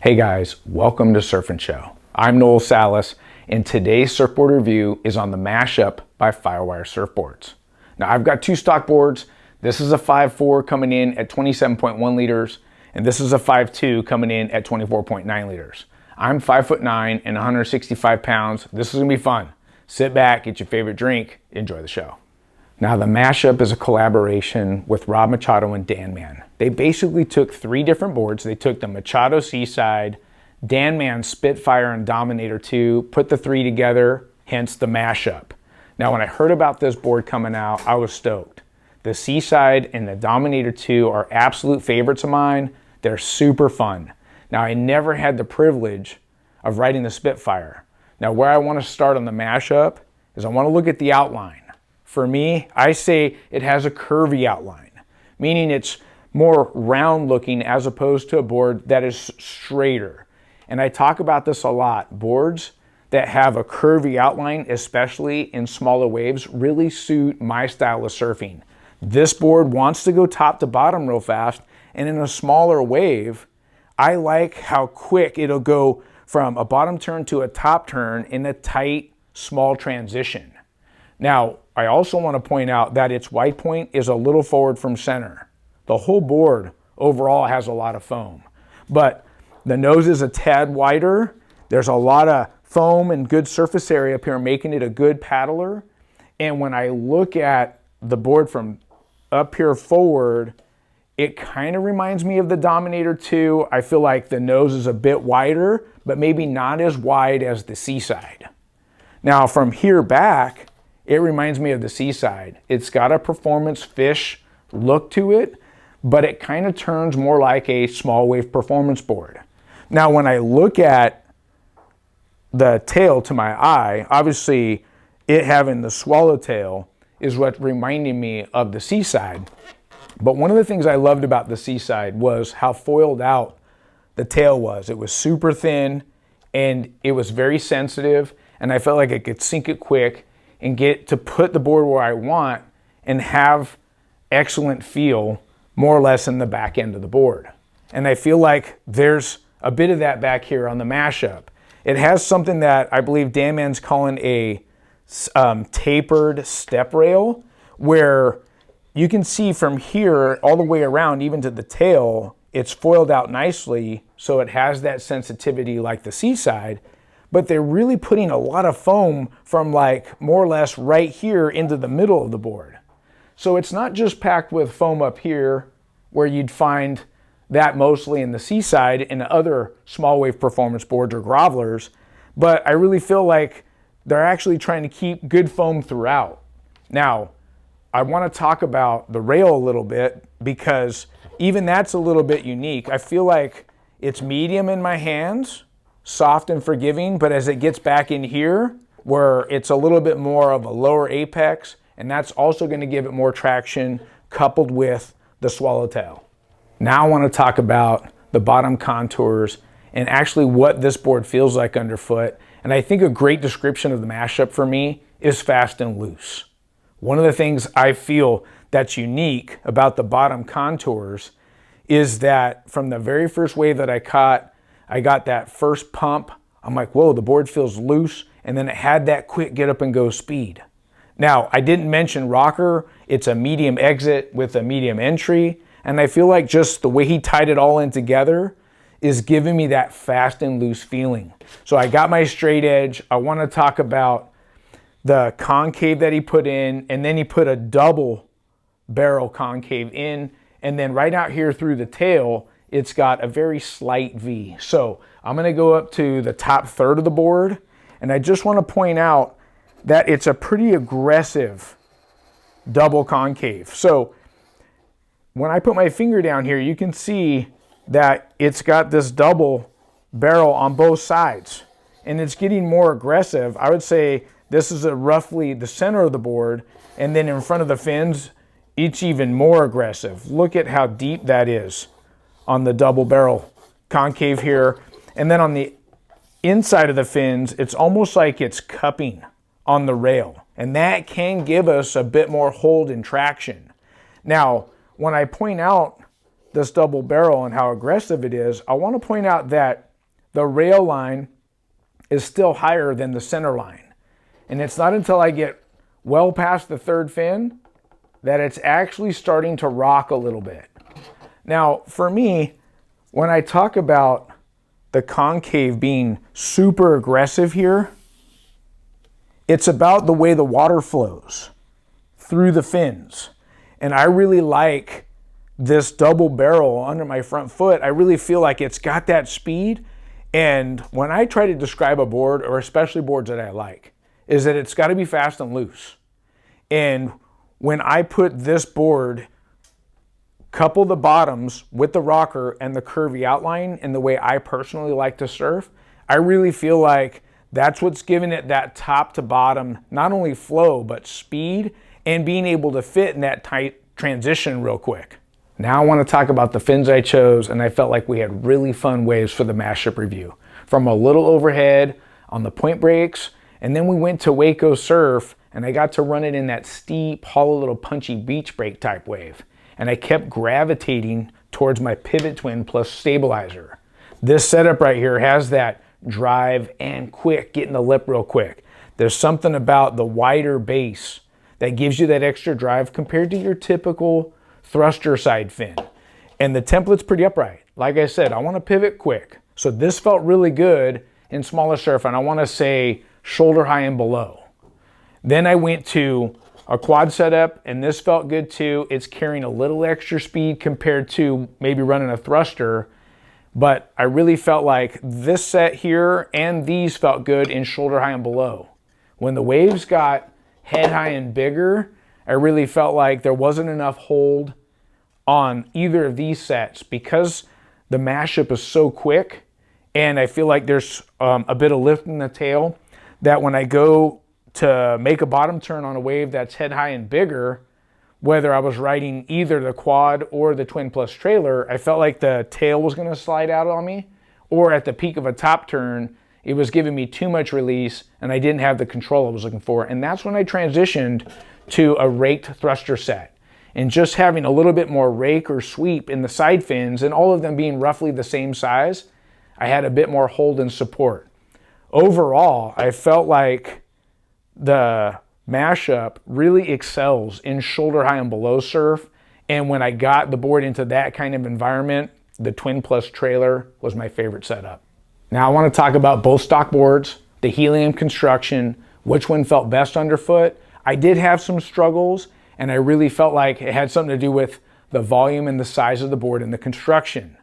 Hey guys, welcome to Surf and Show. I'm Noel Salas, and today's surfboard review is on the MashUp by Firewire surfboards. Now I've got two stock boards. This is a 5.4 coming in at 27.1 liters, and this is a 5.2 coming in at 24.9 liters. I'm 5'9" and 165 pounds. This is gonna be fun. Sit back, get your favorite drink, enjoy the show. Now the MashUp is a collaboration with Rob Machado and Dan Mann. They basically took three different boards. They took the Machado Seaside, Dan Mann Spitfire, and Dominator 2, put the three together, hence the MashUp. Now when I heard about this board coming out, I was stoked. The Seaside and the Dominator 2 are absolute favorites of mine. They're super fun. Now I never had the privilege of riding the Spitfire. Now where I want to start on the MashUp is I want to look at the outline. For me, I say it has a curvy outline, meaning it's more round looking as opposed to a board that is straighter. And I talk about this a lot. Boards that have a curvy outline, especially in smaller waves, really suit my style of surfing. This board wants to go top to bottom real fast, and in a smaller wave, I like how quick it'll go from a bottom turn to a top turn in a tight, small transition. Now, I also want to point out that its white point is a little forward from center. The whole board overall has a lot of foam, but the nose is a tad wider. There's a lot of foam and good surface area up here, making it a good paddler. And when I look at the board from up here forward, it kind of reminds me of the Dominator 2. I feel like the nose is a bit wider, but maybe not as wide as the Seaside. Now from here back, it reminds me of the Seaside. It's got a performance fish look to it, but it kind of turns more like a small wave performance board. Now, when I look at the tail to my eye, obviously it having the swallowtail is what reminded me of the Seaside. But one of the things I loved about the Seaside was how foiled out the tail was. It was super thin and it was very sensitive, and I felt like I could sink it quick and get to put the board where I want and have excellent feel more or less in the back end of the board. And I feel like there's a bit of that back here on the MashUp. It has something that I believe Dan Mann's calling a tapered step rail, where you can see from here all the way around, even to the tail, it's foiled out nicely, so it has that sensitivity like the Seaside. But they're really putting a lot of foam from like more or less right here into the middle of the board. So it's not just packed with foam up here where you'd find that mostly in the Seaside and other small wave performance boards or grovelers, but I really feel like they're actually trying to keep good foam throughout. Now, I want to talk about the rail a little bit because even that's a little bit unique. I feel like it's medium in my hands, soft and forgiving, but as it gets back in here where it's a little bit more of a lower apex, and that's also going to give it more traction coupled with the swallowtail. Now I want to talk about the bottom contours and actually what this board feels like underfoot. And I think a great description of the MashUp for me is fast and loose. One of the things I feel that's unique about the bottom contours is that from the very first wave that I caught, I got that first pump. I'm like, whoa, the board feels loose. And then it had that quick get up and go speed. Now, I didn't mention rocker. It's a medium exit with a medium entry. And I feel like just the way he tied it all in together is giving me that fast and loose feeling. So I got my straight edge. I want to talk about the concave that he put in, and then he put a double barrel concave in. And then right out here through the tail, it's got a very slight V. So I'm going to go up to the top third of the board, and I just want to point out that it's a pretty aggressive double concave. So when I put my finger down here, you can see that it's got this double barrel on both sides, and it's getting more aggressive. I would say this is roughly the center of the board, and then in front of the fins, it's even more aggressive. Look at how deep that is on the double barrel concave here. And then on the inside of the fins, it's almost like it's cupping on the rail. And that can give us a bit more hold and traction. Now, when I point out this double barrel and how aggressive it is, I want to point out that the rail line is still higher than the center line. And it's not until I get well past the third fin that it's actually starting to rock a little bit. Now, for me, when I talk about the concave being super aggressive here, it's about the way the water flows through the fins. And I really like this double barrel under my front foot. I really feel like it's got that speed. And when I try to describe a board, or especially boards that I like, is that it's got to be fast and loose. And when I put this board, couple the bottoms with the rocker and the curvy outline and the way I personally like to surf, I really feel like that's what's giving it that top to bottom, not only flow, but speed and being able to fit in that tight transition real quick. Now I want to talk about the fins I chose, and I felt like we had really fun waves for the MashUp review. From a little overhead on the point breaks, and then we went to Waco Surf, and I got to run it in that steep, hollow little punchy beach break type wave. And I kept gravitating towards my pivot twin plus stabilizer. This setup right here has that drive and quick, getting the lip real quick. There's something about the wider base that gives you that extra drive compared to your typical thruster side fin. And the template's pretty upright. Like I said, I want to pivot quick. So this felt really good in smaller surf, and I want to say shoulder high and below. Then I went to a quad setup, and this felt good too. It's carrying a little extra speed compared to maybe running a thruster, but I really felt like this set here and these felt good in shoulder high and below. When the waves got head high and bigger, I really felt like there wasn't enough hold on either of these sets because the MashUp is so quick, and I feel like there's a bit of lift in the tail that when I go to make a bottom turn on a wave that's head high and bigger, whether I was riding either the quad or the twin plus trailer, I felt like the tail was going to slide out on me, or at the peak of a top turn, it was giving me too much release and I didn't have the control I was looking for. And that's when I transitioned to a raked thruster set, and just having a little bit more rake or sweep in the side fins and all of them being roughly the same size, I had a bit more hold and support. Overall, I felt like the MashUp really excels in shoulder high and below surf. And when I got the board into that kind of environment, the twin plus trailer was my favorite setup. Now I want to talk about both stock boards, the helium construction, which one felt best underfoot. I did have some struggles, and I really felt like it had something to do with the volume and the size of the board and the construction.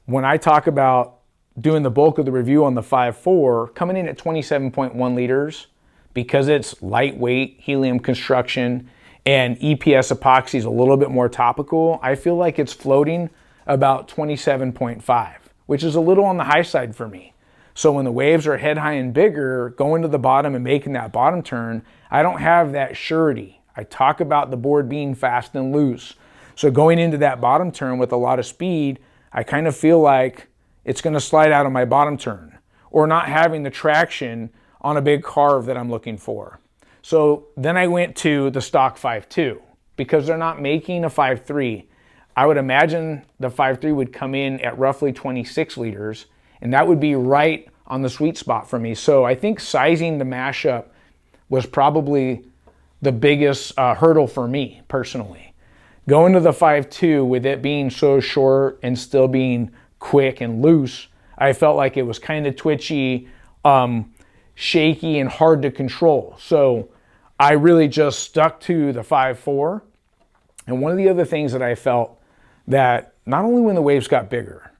When I talk about doing the bulk of the review on the 5.4, coming in at 27.1 liters, because it's lightweight helium construction and EPS epoxy is a little bit more topical, I feel like it's floating about 27.5, which is a little on the high side for me. So when the waves are head high and bigger, going to the bottom and making that bottom turn, I don't have that surety. I talk about the board being fast and loose. So going into that bottom turn with a lot of speed, I kind of feel like it's going to slide out of my bottom turn, or not having the traction on a big carve that I'm looking for. So then I went to the stock 5.2 because they're not making a 5.3. I would imagine the 5.3 would come in at roughly 26 liters, and that would be right on the sweet spot for me. So I think sizing the MashUp was probably the biggest hurdle for me personally. Going to the 5.2 with it being so short and still being quick and loose, I felt like it was kind of twitchy, shaky, and hard to control. So I really just stuck to the 5.4. And one of the other things that I felt that not only when the waves got bigger,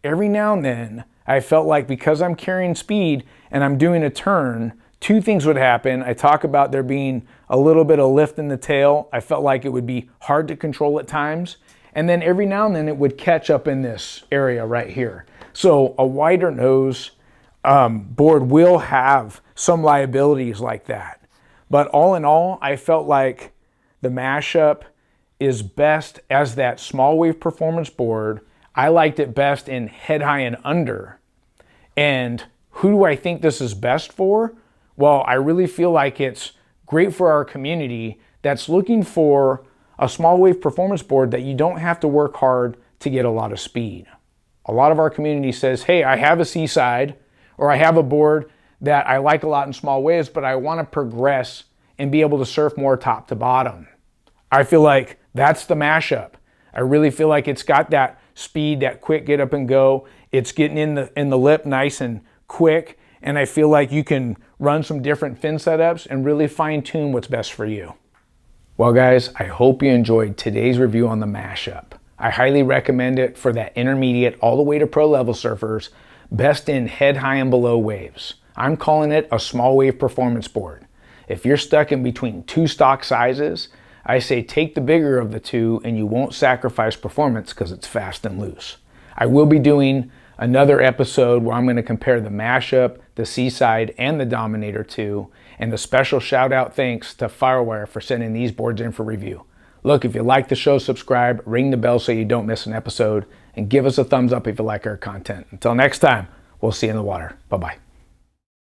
every now and then I felt like because I'm carrying speed and I'm doing a turn, two things would happen. I talk about there being a little bit of lift in the tail. I felt like it would be hard to control at times. And then every now and then it would catch up in this area right here. So a wider nose board will have some liabilities like that. But all in all, I felt like the MashUp is best as that small wave performance board. I liked it best in head high and under. And who do I think this is best for? Well, I really feel like it's great for our community that's looking for a small wave performance board that you don't have to work hard to get a lot of speed. A lot of our community says, hey, I have a Seaside, or I have a board that I like a lot in small waves, but I want to progress and be able to surf more top to bottom. I feel like that's the MashUp. I really feel like it's got that speed, that quick get up and go. It's getting in the lip nice and quick, and I feel like you can run some different fin setups and really fine tune what's best for you. Well guys, I hope you enjoyed today's review on the MashUp. I highly recommend it for that intermediate all the way to pro level surfers, best in head high and below waves. I'm calling it a small wave performance board. If you're stuck in between two stock sizes, I say take the bigger of the two and you won't sacrifice performance because it's fast and loose. I will be doing another episode where I'm going to compare the MashUp, the Seaside, and the Dominator 2, and a special shout out thanks to Firewire for sending these boards in for review. Look, if you like the show, subscribe, ring the bell so you don't miss an episode, and give us a thumbs up if you like our content. Until next time, we'll see you in the water. Bye-bye.